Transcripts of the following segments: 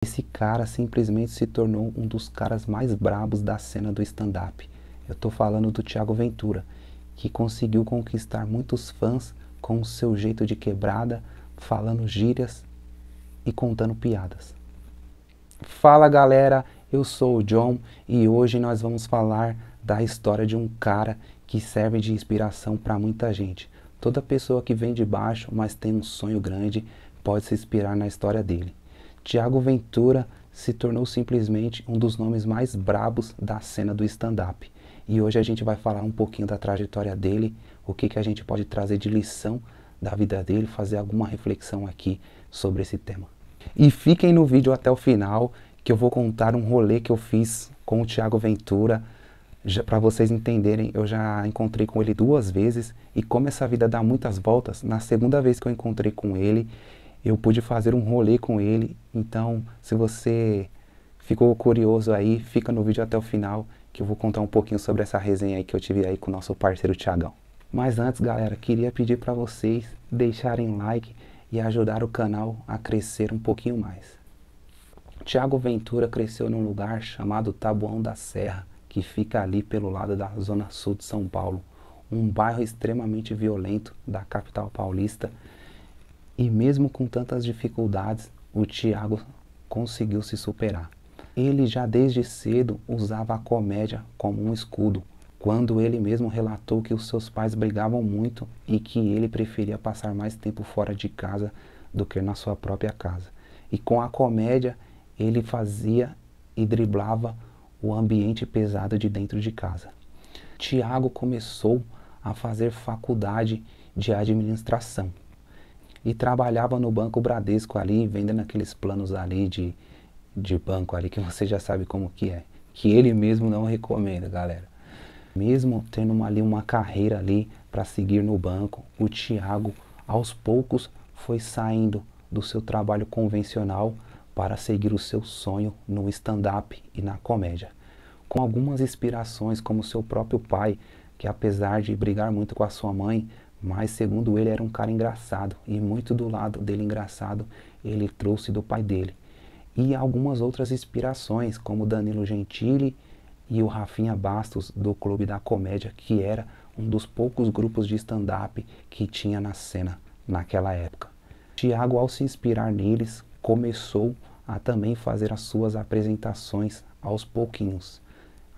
Esse cara simplesmente se tornou um dos caras mais brabos da cena do stand-up. Eu tô falando do Thiago Ventura, que conseguiu conquistar muitos fãs com o seu jeito de quebrada, falando gírias e contando piadas. Fala galera, eu sou o John e hoje nós vamos falar da história de um cara que serve de inspiração para muita gente. Toda pessoa que vem de baixo, mas tem um sonho grande, pode se inspirar na história dele. Thiago Ventura se tornou simplesmente um dos nomes mais brabos da cena do stand-up. E hoje a gente vai falar um pouquinho da trajetória dele, o que a gente pode trazer de lição da vida dele, fazer alguma reflexão aqui sobre esse tema. E fiquem no vídeo até o final, que eu vou contar um rolê que eu fiz com o Thiago Ventura. Para vocês entenderem, eu já encontrei com ele 2 vezes, e como essa vida dá muitas voltas, na segunda vez que eu encontrei com ele, eu pude fazer um rolê com ele. Então, se você ficou curioso aí, fica no vídeo até o final, que eu vou contar um pouquinho sobre essa resenha aí que eu tive aí com o nosso parceiro Thiagão. Mas antes, galera, queria pedir para vocês deixarem like e ajudar o canal a crescer um pouquinho mais. Thiago Ventura cresceu num lugar chamado Taboão da Serra, que fica ali pelo lado da zona sul de São Paulo, um bairro extremamente violento da capital paulista. E mesmo com tantas dificuldades, o Thiago conseguiu se superar. Ele já desde cedo usava a comédia como um escudo, quando ele mesmo relatou que os seus pais brigavam muito e que ele preferia passar mais tempo fora de casa do que na sua própria casa. E com a comédia ele fazia e driblava o ambiente pesado de dentro de casa. Thiago começou a fazer faculdade de administração e trabalhava no Banco Bradesco ali, vendendo aqueles planos ali de banco ali, que você já sabe como que é. Que ele mesmo não recomenda, galera. Mesmo tendo uma carreira ali para seguir no banco, o Thiago, aos poucos, foi saindo do seu trabalho convencional para seguir o seu sonho no stand-up e na comédia. Com algumas inspirações, como seu próprio pai, que apesar de brigar muito com a sua mãe, mas segundo ele era um cara engraçado, e muito do lado dele engraçado ele trouxe do pai dele. E algumas outras inspirações, como Danilo Gentili e o Rafinha Bastos do Clube da Comédia, que era um dos poucos grupos de stand-up que tinha na cena naquela época. Thiago, ao se inspirar neles, começou a também fazer as suas apresentações aos pouquinhos,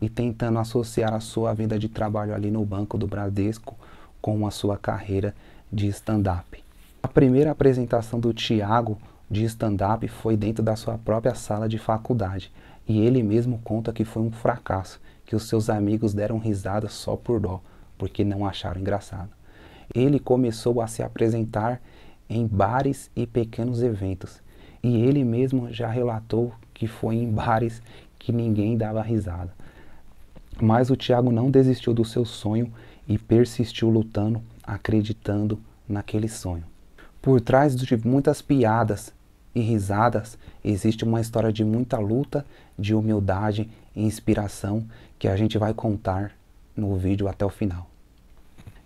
e tentando associar a sua vida de trabalho ali no Banco do Bradesco com a sua carreira de stand-up. A primeira apresentação do Thiago de stand-up foi dentro da sua própria sala de faculdade, e ele mesmo conta que foi um fracasso, que os seus amigos deram risada só por dó, porque não acharam engraçado. Ele começou a se apresentar em bares e pequenos eventos, e ele mesmo já relatou que foi em bares que ninguém dava risada. Mas o Thiago não desistiu do seu sonho e persistiu lutando, acreditando naquele sonho. Por trás de muitas piadas e risadas, existe uma história de muita luta, de humildade e inspiração que a gente vai contar no vídeo até o final.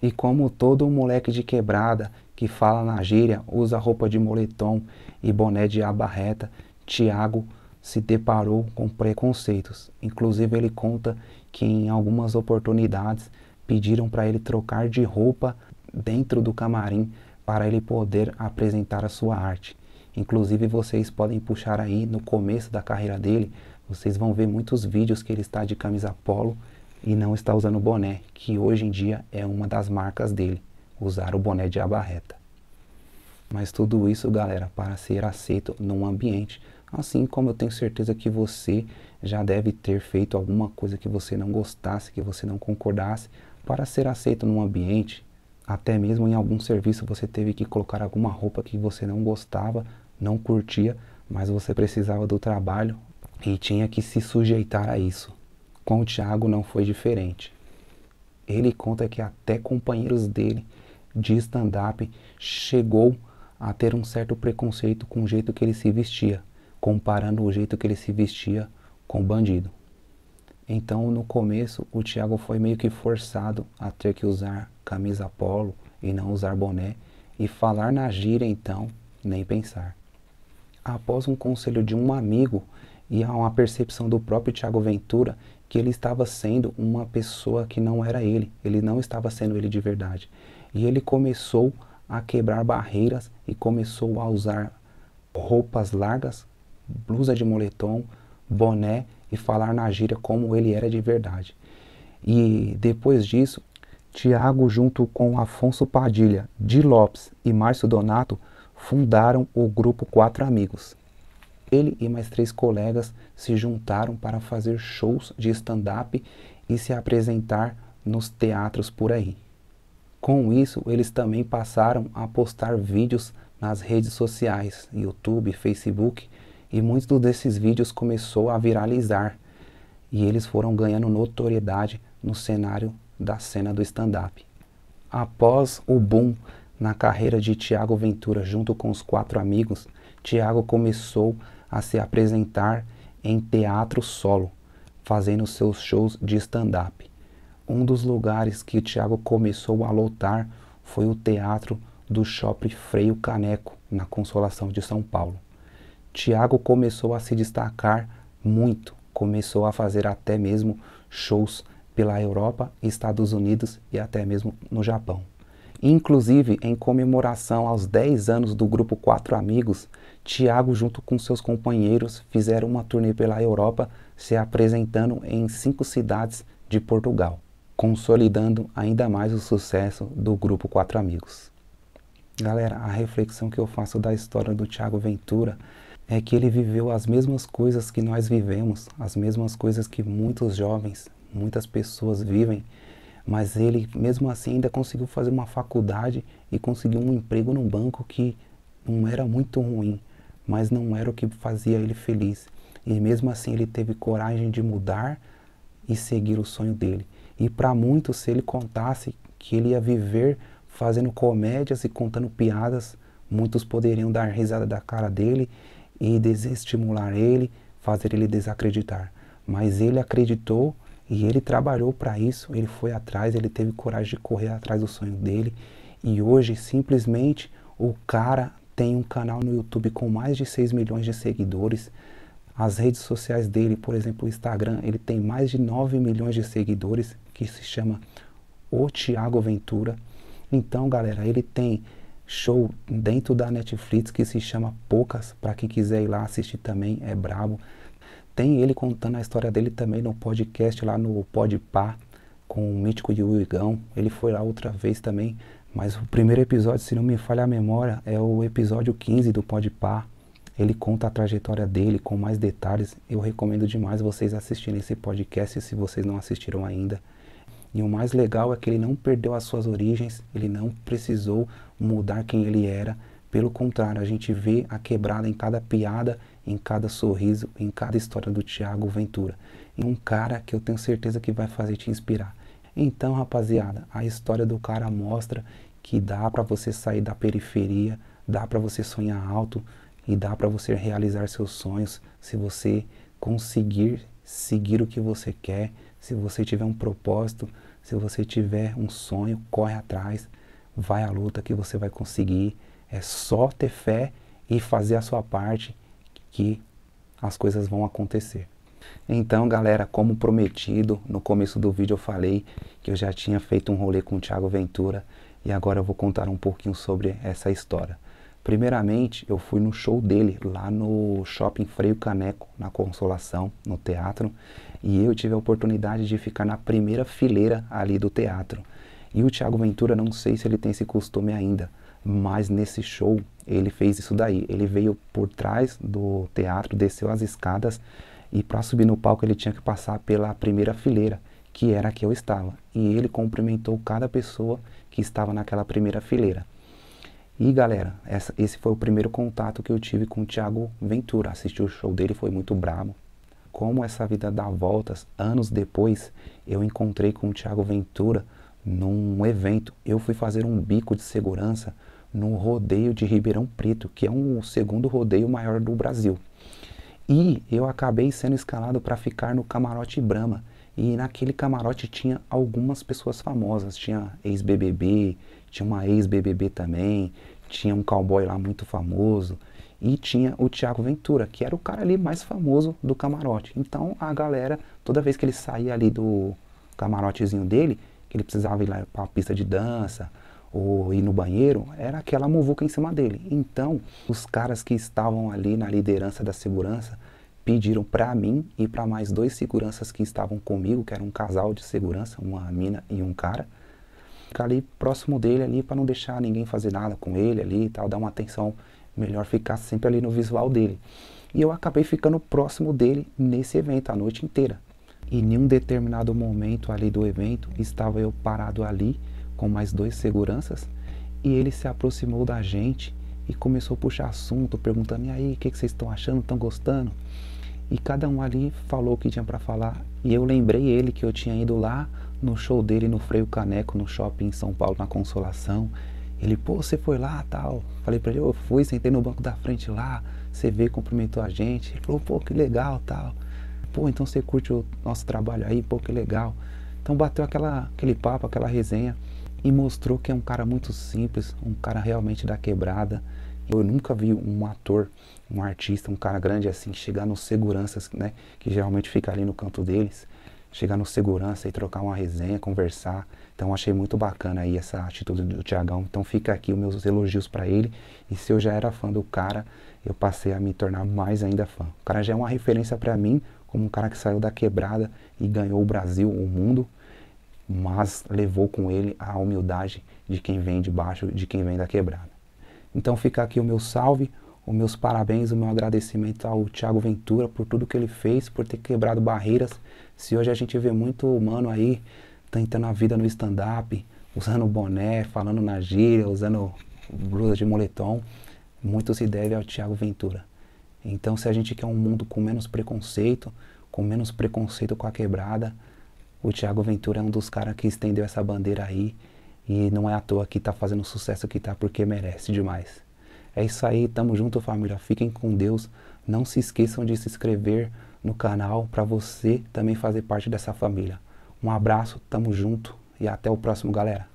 E como todo moleque de quebrada que fala na gíria, usa roupa de moletom e boné de aba reta, Thiago se deparou com preconceitos. Inclusive ele conta que em algumas oportunidades pediram para ele trocar de roupa dentro do camarim para ele poder apresentar a sua arte. Inclusive vocês podem puxar aí no começo da carreira dele, vocês vão ver muitos vídeos que ele está de camisa polo e não está usando boné, que hoje em dia é uma das marcas dele, usar o boné de aba reta. Mas tudo isso, galera, para ser aceito num ambiente, assim como eu tenho certeza que você já deve ter feito alguma coisa que você não gostasse, que você não concordasse, para ser aceito num ambiente. Até mesmo em algum serviço você teve que colocar alguma roupa que você não gostava, não curtia, mas você precisava do trabalho e tinha que se sujeitar a isso. Com o Thiago não foi diferente. Ele conta que até companheiros dele de stand-up chegou a ter um certo preconceito com o jeito que ele se vestia, comparando o jeito que ele se vestia com bandido. Então no começo o Thiago foi meio que forçado a ter que usar camisa polo e não usar boné, e falar na gíria então, nem pensar. após um conselho de um amigo e a uma percepção do próprio Thiago Ventura, que ele estava sendo uma pessoa que não era ele não estava sendo ele de verdade. E ele começou a quebrar barreiras e começou a usar roupas largas, blusa de moletom, boné e falar na gíria como ele era de verdade. E depois disso, Thiago, junto com Afonso Padilha, Di Lopes e Márcio Donato, fundaram o grupo Quatro Amigos. Ele e mais 3 colegas se juntaram para fazer shows de stand-up e se apresentar nos teatros por aí. Com isso, eles também passaram a postar vídeos nas redes sociais, YouTube, Facebook, e muitos desses vídeos começou a viralizar e eles foram ganhando notoriedade no cenário da cena do stand-up. Após o boom na carreira de Thiago Ventura junto com os Quatro Amigos, Thiago começou a se apresentar em teatro solo, fazendo seus shows de stand-up. Um dos lugares que o Thiago começou a lotar foi o teatro do Shopping Freio Caneco, na Consolação de São Paulo. Thiago começou a se destacar muito, começou a fazer até mesmo shows pela Europa, Estados Unidos e até mesmo no Japão. Inclusive, em comemoração aos 10 anos do grupo Quatro Amigos, Thiago junto com seus companheiros fizeram uma turnê pela Europa, se apresentando em 5 cidades de Portugal, consolidando ainda mais o sucesso do grupo Quatro Amigos. Galera, a reflexão que eu faço da história do Thiago Ventura é que ele viveu as mesmas coisas que nós vivemos, as mesmas coisas que muitos jovens, muitas pessoas vivem, mas ele mesmo assim ainda conseguiu fazer uma faculdade e conseguiu um emprego num banco que não era muito ruim, mas não era o que fazia ele feliz. E mesmo assim ele teve coragem de mudar e seguir o sonho dele. E para muitos, se ele contasse que ele ia viver fazendo comédias e contando piadas, muitos poderiam dar risada da cara dele e desestimular ele, fazer ele desacreditar. Mas ele acreditou e ele trabalhou para isso, ele foi atrás, ele teve coragem de correr atrás do sonho dele. E hoje, simplesmente, o cara tem um canal no YouTube com mais de 6 milhões de seguidores. As redes sociais dele, por exemplo, o Instagram, ele tem mais de 9 milhões de seguidores, que se chama O Thiago Ventura. Então, galera, ele tem show dentro da Netflix que se chama Poucas, para quem quiser ir lá assistir também, é brabo. Tem ele contando a história dele também no podcast lá no Podpah, com o Mítico e o Igão. Ele foi lá outra vez também, mas o primeiro episódio, se não me falha a memória, é o episódio 15 do Podpah. Ele conta a trajetória dele com mais detalhes. Eu recomendo demais vocês assistirem esse podcast se vocês não assistiram ainda. E o mais legal é que ele não perdeu as suas origens, ele não precisou mudar quem ele era. Pelo contrário, a gente vê a quebrada em cada piada, em cada sorriso, em cada história do Thiago Ventura. E um cara que eu tenho certeza que vai fazer te inspirar. Então, rapaziada, a história do cara mostra que dá para você sair da periferia, dá para você sonhar alto e dá para você realizar seus sonhos se você conseguir seguir o que você quer, se você tiver um propósito, se você tiver um sonho, corre atrás, vai à luta que você vai conseguir. É só ter fé e fazer a sua parte que as coisas vão acontecer. Então, galera, como prometido, no começo do vídeo eu falei que eu já tinha feito um rolê com o Thiago Ventura e agora eu vou contar um pouquinho sobre essa história. Primeiramente, eu fui no show dele lá no Shopping Freio Caneco, na Consolação, no teatro, e eu tive a oportunidade de ficar na primeira fileira ali do teatro. E o Thiago Ventura, não sei se ele tem esse costume ainda, mas nesse show ele fez isso daí. Ele veio por trás do teatro, desceu as escadas e para subir no palco ele tinha que passar pela primeira fileira, que era a que eu estava. E ele cumprimentou cada pessoa que estava naquela primeira fileira. E galera, esse foi o primeiro contato que eu tive com o Thiago Ventura. Assisti o show dele, foi muito brabo. Como essa vida dá voltas, anos depois eu encontrei com o Thiago Ventura num evento. Eu fui fazer um bico de segurança no rodeio de Ribeirão Preto, que é o segundo rodeio maior do Brasil. E eu acabei sendo escalado para ficar no Camarote Brahma. E naquele camarote tinha algumas pessoas famosas, tinha ex-BBB, tinha uma ex-BBB também, tinha um cowboy lá muito famoso. e tinha o Thiago Ventura, que era o cara ali mais famoso do camarote. Então a galera, toda vez que ele saía ali do camarotezinho dele, que ele precisava ir lá para a pista de dança ou ir no banheiro, era aquela muvuca em cima dele. Então os caras que estavam ali na liderança da segurança pediram para mim e para mais 2 seguranças que estavam comigo, que era um casal de segurança, uma mina e um cara, ficar ali próximo dele ali para não deixar ninguém fazer nada com ele ali e tal, dar uma atenção melhor, ficar sempre ali no visual dele. E eu acabei ficando próximo dele nesse evento a noite inteira. E em um determinado momento ali do evento, estava eu parado ali com mais 2 seguranças e ele se aproximou da gente e começou a puxar assunto, perguntando: e aí, o que vocês estão achando, estão gostando? E cada um ali falou o que tinha para falar. E eu lembrei ele que eu tinha ido lá no show dele no Freio Caneco, no shopping em São Paulo, na Consolação. Ele: pô, você foi lá, tal? Falei pra ele: eu fui, sentei no banco da frente lá, você veio, cumprimentou a gente. Ele falou: pô, que legal, tal. Pô, então você curte o nosso trabalho aí, pô, que legal. Então bateu aquele papo, aquela resenha e mostrou que é um cara muito simples, um cara realmente da quebrada. Eu nunca vi um ator, um artista, um cara grande assim, chegar nos seguranças, né, que geralmente fica ali no canto deles, chegar no segurança e trocar uma resenha, conversar. Então achei muito bacana aí essa atitude do Thiagão. Então fica aqui os meus elogios para ele. E se eu já era fã do cara, eu passei a me tornar mais ainda fã. O cara já é uma referência para mim, como um cara que saiu da quebrada e ganhou o Brasil, o mundo, mas levou com ele a humildade de quem vem de baixo, de quem vem da quebrada. Então fica aqui o meu salve, os meus parabéns, o meu agradecimento ao Thiago Ventura por tudo que ele fez, por ter quebrado barreiras. Se hoje a gente vê muito humano aí tentando a vida no stand-up, usando boné, falando na gíria, usando blusa de moletom, muito se deve ao Thiago Ventura. Então se a gente quer um mundo com menos preconceito com a quebrada, o Thiago Ventura é um dos caras que estendeu essa bandeira aí. E não é à toa que tá fazendo o sucesso que tá, porque merece demais. É isso aí, tamo junto, família. Fiquem com Deus. Não se esqueçam de se inscrever no canal para você também fazer parte dessa família. Um abraço, tamo junto e até o próximo, galera.